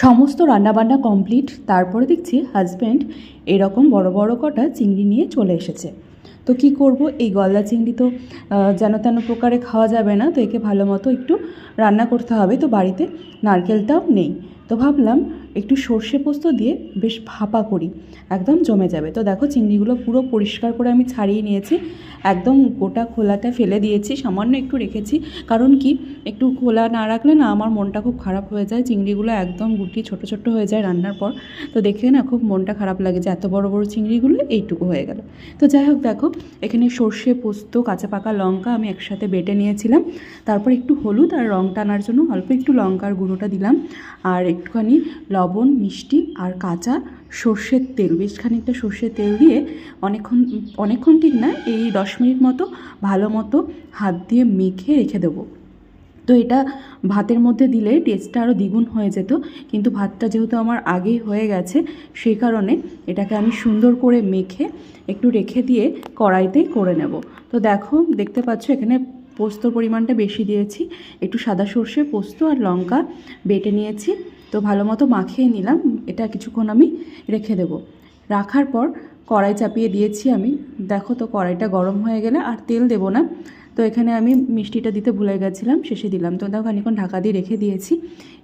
সমস্ত রান্নাবান্না কমপ্লিট। তারপরে দেখছি হাজব্যান্ড এরকম বড় বড় কটা চিংড়ি নিয়ে চলে এসেছে। তো কি করব, এই গলদা চিংড়ি তো যেন তেন প্রকারে খাওয়া যাবে না, তো একে ভালো মতো একটু রান্না করতে হবে। তো বাড়িতে নারকেলটাও নেই, তো ভাবলাম একটু সর্ষে পোস্ত দিয়ে বেশ ভাপা করি, একদম জমে যাবে। তো দেখো চিংড়িগুলো পুরো পরিষ্কার করে আমি ছাড়িয়ে নিয়েছি, একদম গোটা খোলাটা ফেলে দিয়েছি, সামান্য একটু রেখেছি। কারণ কি, একটু খোলা না রাখলে না আমার মনটা খুব খারাপ হয়ে যায়, চিংড়িগুলো একদম গুটি ছোট ছোট হয়ে যায় রান্নার পর। তো দেখে না খুব মনটা খারাপ লাগে যে এত বড় বড় চিংড়িগুলো এইটুকু হয়ে গেল। তো যাই হোক, দেখো এখানে সর্ষে পোস্ত কাঁচা পাকা লঙ্কা আমি একসাথে বেটে নিয়েছিলাম। তারপর একটু হলুদ আর রং টানার জন্য অল্প একটু লঙ্কার গুঁড়োটা দিলাম, আর একটুখানি লবণ, মিষ্টি আর কাঁচা সর্ষের তেল, বেশ খানিকটা সর্ষের তেল দিয়ে অনেকক্ষণ ঠিক না, এই 10 মিনিট মতো ভালো মতো হাত দিয়ে মেখে রেখে দেবো। তো এটা ভাতের মধ্যে দিলে টেস্টটা আরও দ্বিগুণ হয়ে যেত, কিন্তু ভাতটা যেহেতু আমার আগেই হয়ে গেছে সেই কারণে এটাকে আমি সুন্দর করে মেখে একটু রেখে দিয়ে কড়াইতেই করে নেব। তো দেখো, দেখতে পাচ্ছ এখানে পোস্তর পরিমাণটা বেশি দিয়েছি, একটু সাদা সর্ষে পোস্ত আর লঙ্কা বেটে নিয়েছি। তো ভালো মতো মাখিয়ে নিলাম, এটা কিছুক্ষণ আমি রেখে দেব। রাখার পর কড়াই চাপিয়ে দিয়েছি আমি। দেখো, তো কড়াইটা গরম হয়ে গেলে আর তেল দেব না। তো এখানে আমি মিষ্টিটা দিতে ভুলে গেছিলাম, শেষে দিলাম। তো দেখো খানিকক্ষণ ঢাকা দিয়ে রেখে দিয়েছি।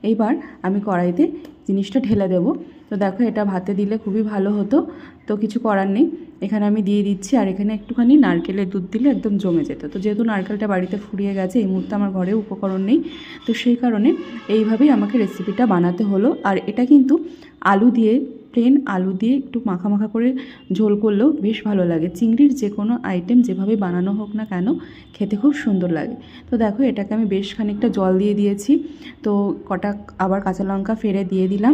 এইবার আমি কড়াইতে জিনিসটা ঢেলে দেবো। তো দেখো, এটা ভাতে দিলে খুবই ভালো হতো, তো কিছু করার নেই, এখানে আমি দিয়ে দিচ্ছি। আর এখানে একটুখানি নারকেলের দুধ দিলে একদম জমে যেত। তো যেহেতু নারকেলটা বাড়িতে ফুরিয়ে গেছে, এই মুহূর্তে আমার ঘরে উপকরণ নেই, তো সেই কারণে এইভাবেই আমাকে রেসিপিটা বানাতে হলো। আর এটা কিন্তু আলু দিয়ে, প্লেন আলু দিয়ে একটু মাখা মাখা করে ঝোল করলেও বেশ ভালো লাগে। চিংড়ির যে কোনো আইটেম যেভাবে বানানো হোক না কেন, খেতে খুব সুন্দর লাগে। তো দেখো, এটাকে আমি বেশ খানিকটা জল দিয়ে দিয়েছি, তো কটা আবার কাঁচা লঙ্কা ফেলে দিয়ে দিলাম।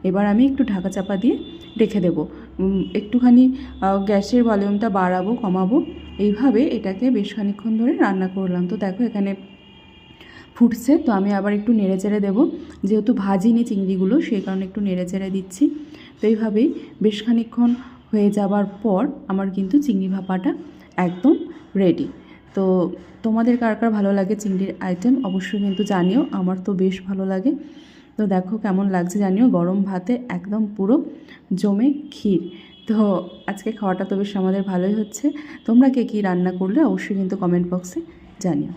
এবার আমি একটু ঢাকা চাপা দিয়ে রেখে দেবো, একটুখানি গ্যাসের ভলিউমটা বাড়াবো কমাবো, এইভাবে এটাকে বেশ খানিকক্ষণ ধরে রান্না করলাম। তো দেখো এখানে ফুটছে, তো আমি আবার একটু নেড়ে চেড়ে দেবো, যেহেতু ভাজিনি চিংড়িগুলো সেই কারণে একটু নেড়ে চেড়ে দিচ্ছি। তো এইভাবেই বেশ খানিকক্ষণ হয়ে যাবার পর আমার কিন্তু চিংড়ি ভাপাটা একদম রেডি। তো তোমাদের কার কার ভালো লাগে চিংড়ির আইটেম অবশ্যই কিন্তু জানিও, আমার তো বেশ ভালো লাগে। তো দেখো কেমন লাগছে জানিও, গরম ভাতে একদম পুরো জমে ক্ষীর। তো আজকে খাওয়াটা তো বেশ আমাদের ভালোই হচ্ছে। তোমরা কে কী রান্না করলে অবশ্যই কিন্তু কমেন্ট বক্সে জানিও।